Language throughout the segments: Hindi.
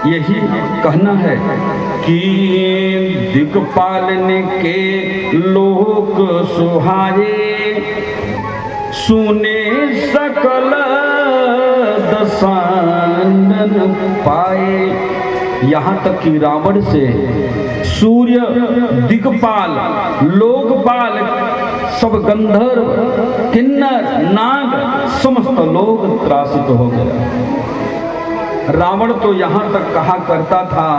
यही कहना है कि दिक्पालने के लोक सुहाए, सुने सकल दसानन पाए। यहाँ तक कि रावण से सूर्य, दिक्पाल, लोकपाल, सब गंधर्व, किन्नर, नाग, समस्त लोग त्रासित हो गए। रावण तो यहाँ तक कहा करता था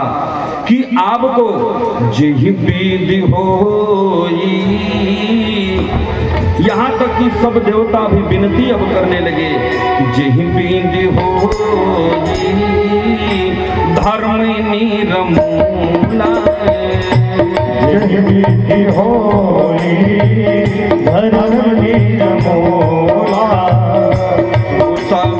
कि आपको जेहि विधि होई। यहाँ तक कि सब देवता भी विनती अब करने लगे कि जेहि विधि होई, धर्म निर्मूला, जेहि विधि होई, धर्म निर्मूला, सब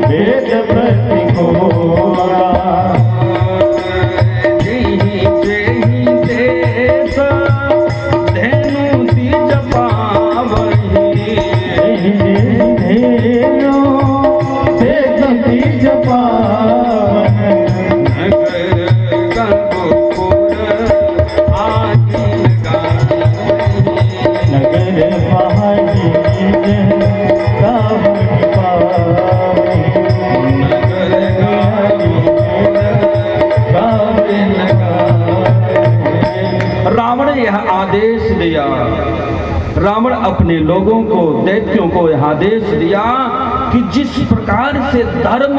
वेद प्रतिकूला, जेहि देश धेनु द्विज पावहि, धेनु देश द्विज पावहि, नगर गंगोपुर आदि लगाई, नगर पहाड़ी रावण यह आदेश दिया, रावण अपने लोगों को, दैत्यों को यह आदेश दिया कि जिस प्रकार से धर्म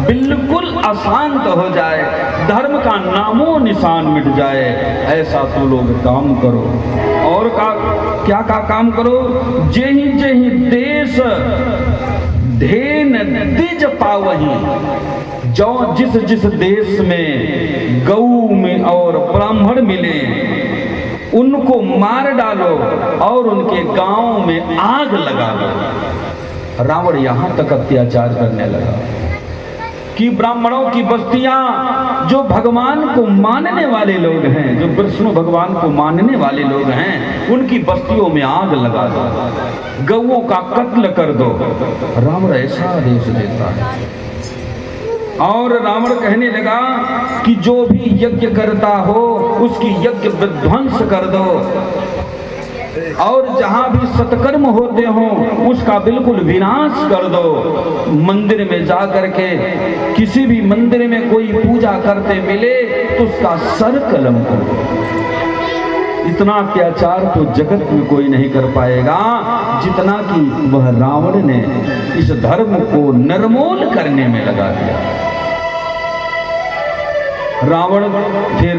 बिल्कुल अशांत हो जाए, धर्म का नामो निशान मिट जाए, ऐसा तो लोग काम करो। और क्या काम करो? जेहि जेहि देश धेन द्विज पावहि, जो जिस देश में गऊ में और ब्राह्मण मिले उनको मार डालो और उनके गांव में आग लगा दो। रावण यहां तक अत्याचार करने लगा कि ब्राह्मणों की बस्तियां, जो भगवान को मानने वाले लोग हैं, जो विष्णु भगवान को मानने वाले लोग हैं, उनकी बस्तियों में आग लगा दो, गऊओं का कत्ल कर दो। रावण ऐसा आदेश देता है। और रावण कहने लगा कि जो भी यज्ञ करता हो उसकी यज्ञ विध्वंस कर दो, और जहां भी सत्कर्म होते हो उसका बिल्कुल विनाश कर दो। मंदिर में जा करके किसी भी मंदिर में कोई पूजा करते मिले तो उसका सर कलम कर दो। इतना अत्याचार तो जगत में कोई नहीं कर पाएगा जितना कि वह रावण ने इस धर्म को निर्मूल करने में लगा दिया। रावण फिर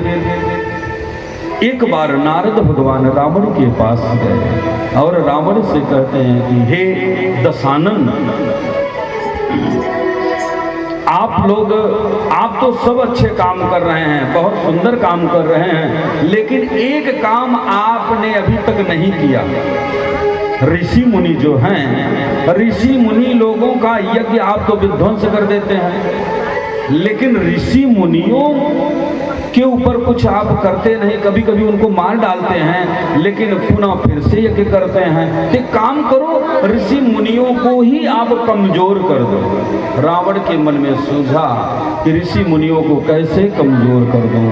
एक बार नारद भगवान रावण के पास गए और रावण से कहते हैं कि हे दशानन, आप तो सब अच्छे काम कर रहे हैं, बहुत सुंदर काम कर रहे हैं, लेकिन एक काम आपने अभी तक नहीं किया। ऋषि मुनि जो हैं, ऋषि मुनि लोगों का यज्ञ आप तो विध्वंस कर देते हैं, लेकिन ऋषि मुनियों के ऊपर कुछ आप करते नहीं। कभी कभी उनको मार डालते हैं लेकिन पुनः फिर से यज्ञ करते हैं। एक काम करो, ऋषि मुनियों को ही आप कमजोर कर दो। रावण के मन में सूझा कि ऋषि मुनियों को कैसे कमजोर कर दूं।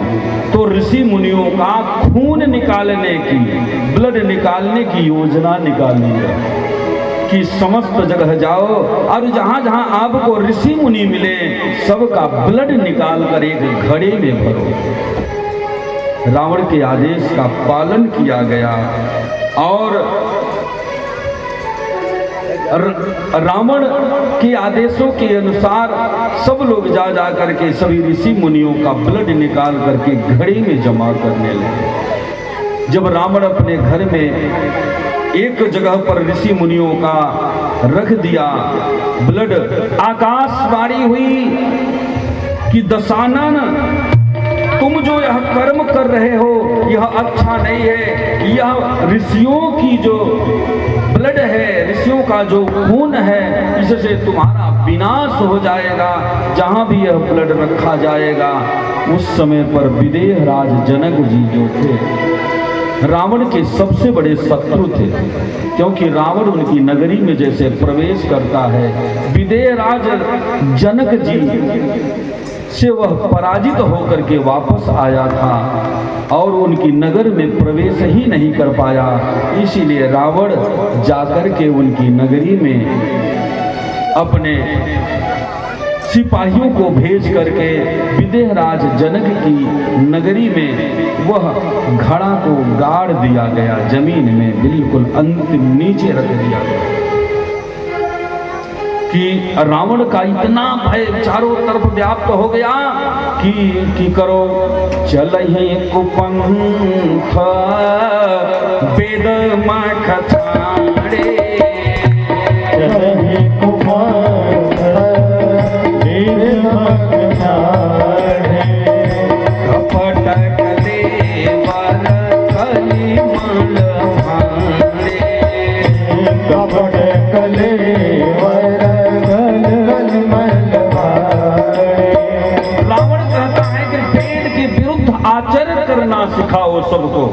तो ऋषि मुनियों का खून निकालने की, ब्लड निकालने की योजना निकाली है कि समस्त जगह जाओ और जहां जहां आपको ऋषि मुनि मिले सबका ब्लड निकाल कर एक घड़े में भरो। रावण के आदेश का पालन किया गया और रावण के आदेशों के अनुसार सब लोग जा जा करके सभी ऋषि मुनियों का ब्लड निकाल करके घड़े में जमा करने लगे। जब रावण अपने घर में एक जगह पर ऋषि मुनियों का रख दिया ब्लड, आकाशवाणी हुई कि दशानन, तुम जो यह कर्म कर रहे हो यह अच्छा नहीं है। यह ऋषियों की जो ब्लड है, ऋषियों का जो खून है, इससे तुम्हारा विनाश हो जाएगा। जहां भी यह ब्लड रखा जाएगा। उस समय पर विदेह राज जनक जी जो थे रावण के सबसे बड़े शत्रु थे, क्योंकि रावण उनकी नगरी में जैसे प्रवेश करता है, विदेह राज जनक जी से वह पराजित होकर के वापस आया था और उनकी नगर में प्रवेश ही नहीं कर पाया। इसीलिए रावण जाकर के उनकी नगरी में अपने सिपाहियों को भेज करके विदेह राज जनक की नगरी में वह घड़ा को गाड़ दिया गया, जमीन में बिल्कुल अंतिम नीचे रख दिया गया कि रावण का इतना भय चारों तरफ व्याप्त हो गया कि करो चल ही कुपंथ वेद मखथाड़े, चलहि कुपंथ वेद मखथाड़े, कपट कलेवर कलिमल भाड़े, कपट कलेवर कलिमल भाड़े। रावण कहता है कि पेड़ के विरुद्ध आचरण करना सिखाओ सबको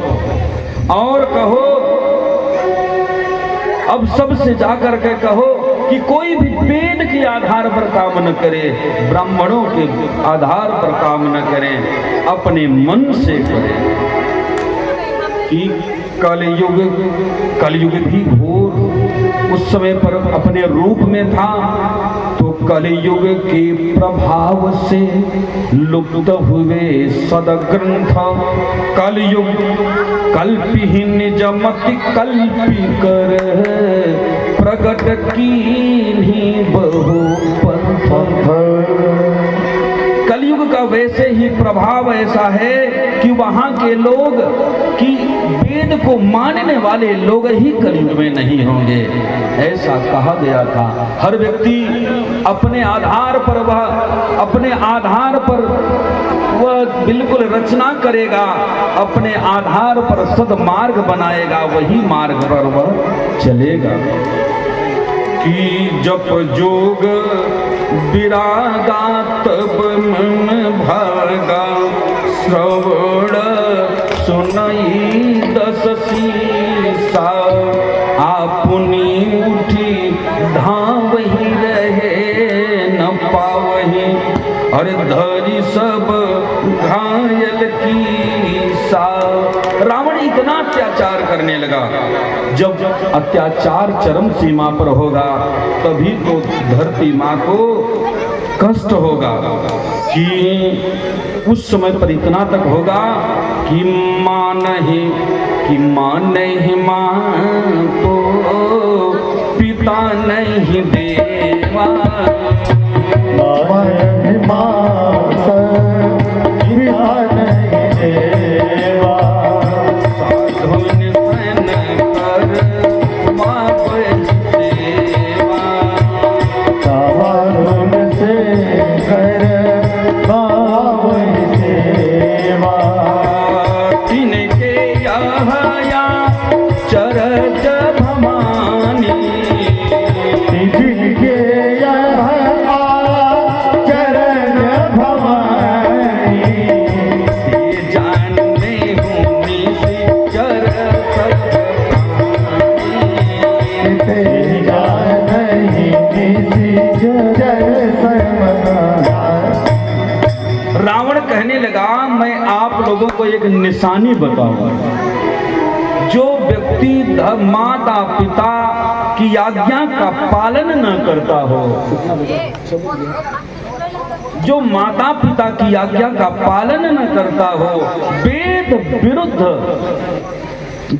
और कहो, अब सबसे जाकर के कहो कि कोई भी पेड़ के आधार पर काम न करे, ब्राह्मणों के आधार पर काम न करे, अपने मन से करे। कि कलयुग भी घोर उस समय पर अपने रूप में था, तो कलयुग के प्रभाव से लुप्त हुए सदग्रंथ, कलयुग कल्पि निजमति कल्पि कर, प्रगट की बहु पंथ। कलयुग का वैसे ही प्रभाव ऐसा है कि वहां के लोग कि वेद को मानने वाले लोग ही कलयुग में नहीं होंगे, ऐसा कहा गया था। हर व्यक्ति अपने आधार पर वह बिल्कुल रचना करेगा, अपने आधार पर सद्मार्ग बनाएगा, वही मार्ग पर वह चलेगा। कि जप जोग विरागा तब मन भागा, श्रवण सुनई दस सीसा, आपुनी उठी धावही रहे न पावही, अरे धरी सब घायल की सा। रावण इतना अत्याचार करने लगा, जब अत्याचार चरम सीमा पर होगा तभी तो धरती माँ को कष्ट होगा। कि उस समय पर इतना तक होगा कि माँ नहीं माँ तो पिता नहीं देवा, माँ नहीं मात पिता नहीं देवा, साधु निधन कर माँ सेवा, सावरुण से कर बावई सेवा, तिनके यहाँ चरज भवानी, जिनके यहाँ चरण भवानी, ये जानने हूँ निश्चर ते जान नहीं किसी जर समना। रावण कहने लगा, मैं आप लोगों को एक निशानी बताऊंगा, जो व्यक्ति माता पिता की आज्ञा का पालन न करता हो, जो माता पिता की आज्ञा का पालन न करता हो,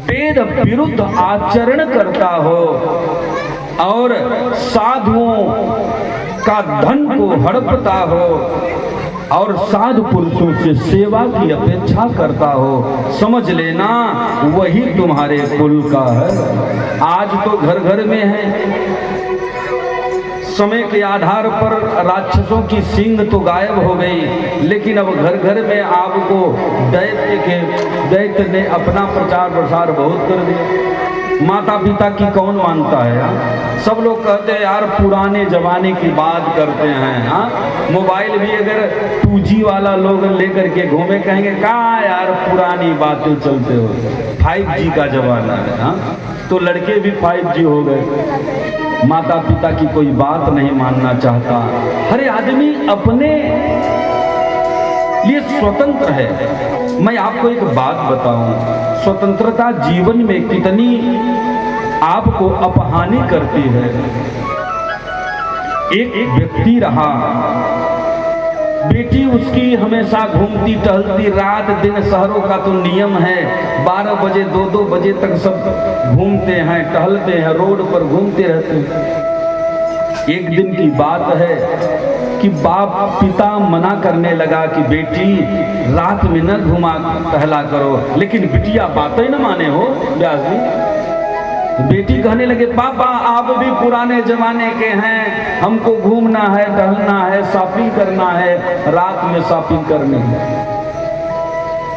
वेद विरुद्ध आचरण करता हो और साधुओं का धन को हड़पता हो और साधु पुरुषों से सेवा की अपेक्षा करता हो, समझ लेना वही तुम्हारे कुल का है। आज तो घर घर में है, समय के आधार पर राक्षसों की सींग तो गायब हो गई, लेकिन अब घर घर में आपको दैत्य ने अपना प्रचार प्रसार बहुत कर दिया। माता पिता की कौन मानता है यार? सब लोग कहते हैं यार पुराने जमाने की बात करते हैं। हाँ, मोबाइल भी अगर 2G वाला लोग लेकर के घूमे कहेंगे कहाँ यार पुरानी बातें चलते हो, 5G का जमाना है। हाँ, तो लड़के भी 5G हो गए। माता पिता की कोई बात नहीं मानना चाहता। हर आदमी अपने लिए स्वतंत्र है। मैं आपको एक बात बताऊं, स्वतंत्रता जीवन में कितनी आपको अपहानि करती है। एक व्यक्ति रहा, बेटी उसकी हमेशा घूमती टहलती, रात दिन शहरों का तो नियम है 12 बजे 2-2 बजे तक सब घूमते हैं, टहलते हैं, रोड पर घूमते रहते हैं। एक दिन की बात है कि बाप पिता मना करने लगा कि बेटी रात में न घुमा टहला करो, लेकिन बिटिया बातें न माने हो व्यास जी। बेटी कहने लगे पापा आप भी पुराने जमाने के हैं, हमको घूमना है, टहलना है, शॉपिंग करना है, रात में शॉपिंग करनी है।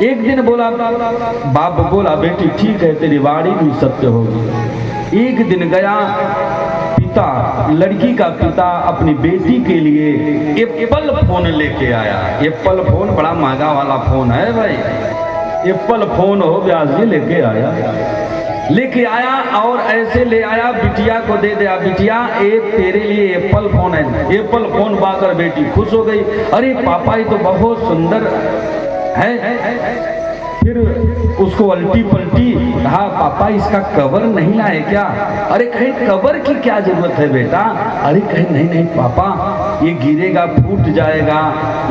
एक दिन बोला बाप बोला बेटी ठीक है तेरी वाणी भी सत्य होगी। एक दिन गया पिता, लड़की का पिता अपनी बेटी के लिए एप्पल फोन लेके आया। एप्पल फोन बड़ा महंगा वाला फोन है भाई, एप्पल फोन हो व्यास जी लेके आया और ऐसे ले आया, बिटिया को दे दिया, बिटिया ये तेरे लिए एप्पल फोन है। एप्पल फोन पाकर बेटी खुश हो गई, अरे पापा ये तो बहुत सुंदर है। फिर उसको अल्टी पलटी कहा पापा इसका कवर नहीं लाए क्या? अरे कहीं कवर की क्या जरूरत है बेटा? अरे कहीं नहीं नहीं पापा ये गिरेगा फूट जाएगा,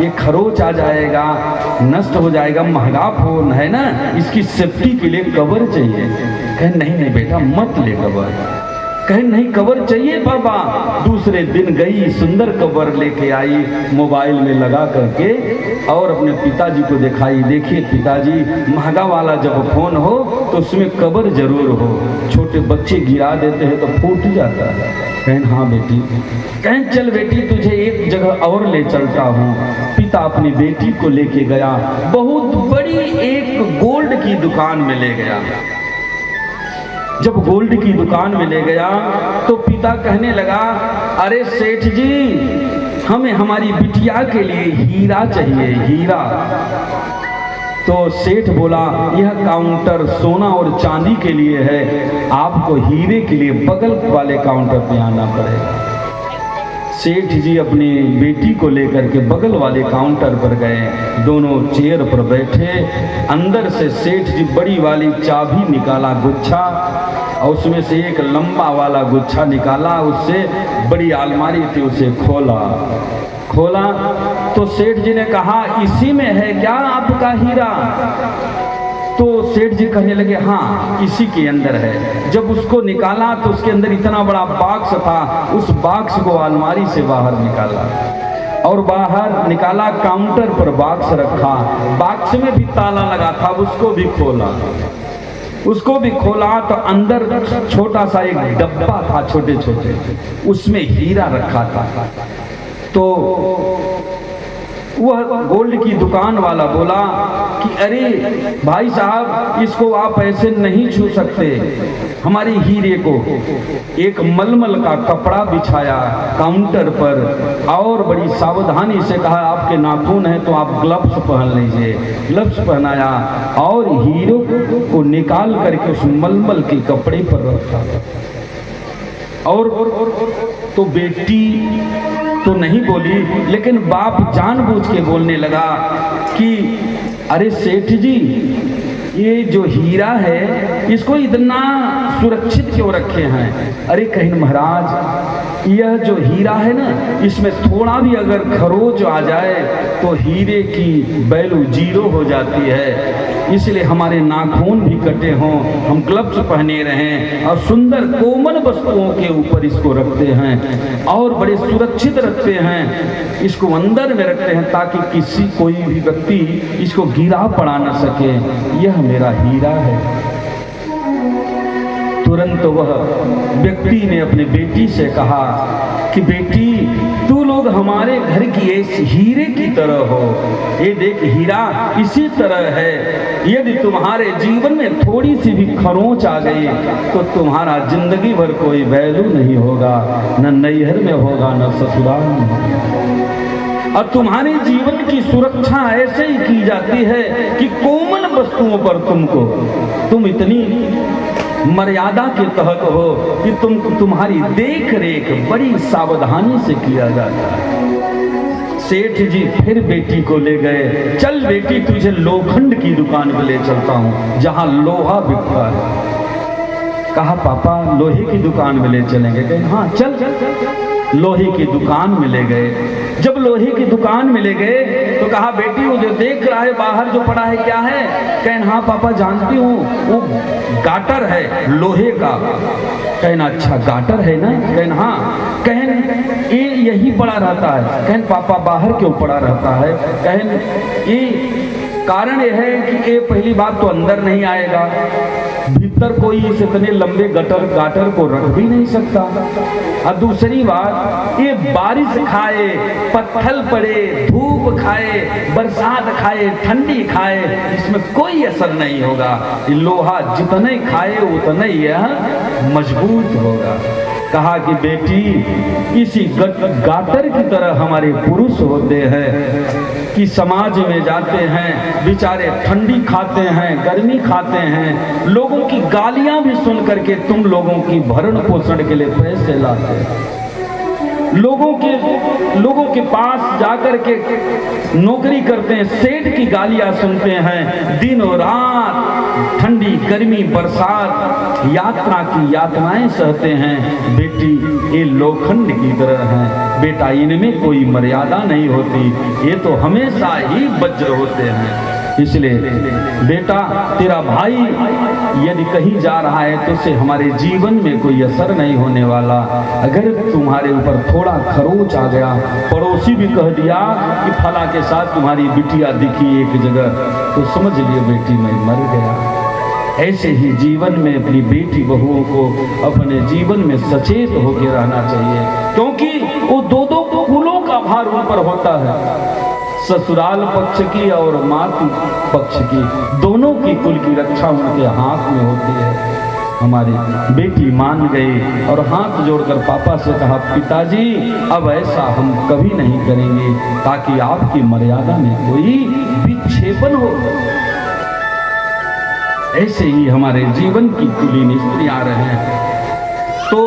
ये खरोच आ जाएगा, नष्ट हो जाएगा, महंगा फोन है ना, इसकी सेफ्टी के लिए कवर चाहिए। कहीं नहीं नहीं बेटा मत ले कवर। कहीं नहीं कवर चाहिए पापा। दूसरे दिन गई सुंदर कवर लेके आई, मोबाइल में लगा करके और अपने पिताजी को दिखाई, देखिए पिताजी महंगा वाला जब फोन हो तो उसमें कवर जरूर हो, छोटे बच्चे गिरा देते हैं तो फूट जाता है। कहें हाँ बेटी, कहें चल बेटी तुझे एक जगह और ले चलता हूँ। पिता अपनी बेटी को लेके गया, बहुत बड़ी एक गोल्ड की दुकान में ले गया। जब गोल्ड की दुकान में ले गया तो पिता कहने लगा अरे सेठ जी हमें हमारी बिटिया के लिए हीरा चाहिए, हीरा। तो सेठ बोला यह काउंटर सोना और चांदी के लिए है, आपको हीरे के लिए बगल वाले काउंटर पे आना पड़ेगा। सेठ जी अपनी बेटी को लेकर के बगल वाले काउंटर पर गए, दोनों चेयर पर बैठे। अंदर से सेठ जी बड़ी वाली चाबी निकाला गुच्छा, और उसमें से एक लंबा वाला गुच्छा निकाला, उससे बड़ी अलमारी थी उसे खोला तो सेठ जी ने कहा इसी में है क्या आपका हीरा? तो सेठ जी कहने लगे हाँ इसी के अंदर है। जब उसको निकाला तो उसके अंदर इतना बड़ा बॉक्स था, उस बॉक्स को अलमारी से बाहर निकाला और बाहर निकाला, काउंटर पर बॉक्स रखा, बॉक्स में भी ताला लगा था, उसको भी खोला तो अंदर छोटा सा एक डब्बा था, छोटे छोटे, उसमें हीरा रखा था। तो वह गोल्ड की दुकान वाला बोला कि अरे भाई साहब इसको आप ऐसे नहीं छू सकते, हमारे हीरे को। एक मलमल का कपड़ा बिछाया काउंटर पर और बड़ी सावधानी से कहा आपके नाखून हैं तो आप ग्लव्स पहन लीजिए। ग्लव्स पहनाया और हीरो को निकाल करके उस मलमल के कपड़े पर रखा। और तो बेटी तो नहीं बोली, लेकिन बाप जानबूझ के बोलने लगा कि अरे सेठ जी ये जो हीरा है इसको इतना सुरक्षित क्यों रखे हैं? अरे कहीं महाराज यह जो हीरा है ना, इसमें थोड़ा भी अगर खरोच आ जाए तो हीरे की वैल्यू 0 हो जाती है, इसलिए हमारे नाखून भी कटे हों, हम ग्लव्स पहने रहें और सुंदर कोमल वस्तुओं के ऊपर इसको रखते हैं और बड़े सुरक्षित रखते हैं, इसको अंदर में रखते हैं ताकि किसी कोई भी व्यक्ति इसको गिरा पड़ा न सके। यह मेरा हीरा है। तुरंत वह व्यक्ति ने अपने बेटी से कहा कि बेटी तू लो लोग हमारे घर की ऐसे हीरे की तरह हो। ये देख हीरा इसी तरह है, यदि तुम्हारे जीवन में थोड़ी सी भी खरोंच आ गई तो तुम्हारा जिंदगी भर कोई वैल्यू नहीं होगा, न नैहर में होगा न ससुराल में। और तुम्हारे जीवन की सुरक्षा ऐसे ही की जाती है कि कोमल वस्तुओं पर तुम इतनी मर्यादा के तहत हो कि तुम्हारी देख रेख बड़ी सावधानी से किया जाता है। सेठ जी फिर बेटी को ले गए, चल बेटी तुझे लोखंड की दुकान पे ले चलता हूं जहां लोहा बिकता है। कहा पापा लोहे की दुकान में ले चलेंगे? कहे हाँ चल। लोहे की दुकान में ले गए। जब लोहे की दुकान में ले गए तो कहा बेटी वो जो देख रहा है बाहर जो पड़ा है क्या है? कहें हाँ पापा जानती हूँ वो गाटर है लोहे का। कहना अच्छा गाटर है ना? कहना हाँ। कहन ये यही पड़ा रहता है। कहन पापा बाहर क्यों पड़ा रहता है? कहन ये कारण यह है कि ये पहली बात तो अंदर नहीं आएगा, भीतर कोई इस इतने लंबे गाटर को रख भी नहीं सकता, और दूसरी बात ये बारिश खाए, पत्थर पड़े, धूप खाए, बरसात खाए, ठंडी खाए, इसमें कोई असर नहीं होगा। लोहा जितने खाए उतना ही यह मजबूत होगा। कहा कि बेटी इसी गाटर की तरह हमारे पुरुष होते हैं कि समाज में जाते हैं बेचारे, ठंडी खाते हैं, गर्मी खाते हैं, लोगों की गालियां भी सुन करके तुम लोगों की भरण पोषण के लिए पैसे लाते हैं। लोगों के पास जाकर के नौकरी करते हैं, सेठ की गालियां सुनते हैं, दिन और रात ठंडी गर्मी बरसात यात्रा की यातनाएं सहते हैं। बेटी ये लोखंड की तरह हैं, बेटा इनमें कोई मर्यादा नहीं होती, ये तो हमेशा ही वज्र होते हैं। इसलिए बेटा तेरा भाई यदि कहीं जा रहा है तो उससे हमारे जीवन में कोई असर नहीं होने वाला। अगर तुम्हारे ऊपर थोड़ा खरोच आ गया, पड़ोसी भी कह दिया कि फला के साथ तुम्हारी बिटिया दिखी एक जगह, तो समझ लियो बेटी मैं मर गया। ऐसे ही जीवन में अपनी बेटी बहुओं को अपने जीवन में सचेत होकर रहना चाहिए, क्योंकि वो दो कुलों का भार उन पर होता है, ससुराल पक्ष की और मातृ पक्ष की, दोनों की कुल की रक्षा उनके हाथ में होती है। हमारी बेटी मान गई और हाथ जोड़कर पापा से कहा पिताजी अब ऐसा हम कभी नहीं करेंगे ताकि आपकी मर्यादा में कोई विक्षेपण हो। ऐसे ही हमारे जीवन की कुलीन स्त्रियां रहे हैं। तो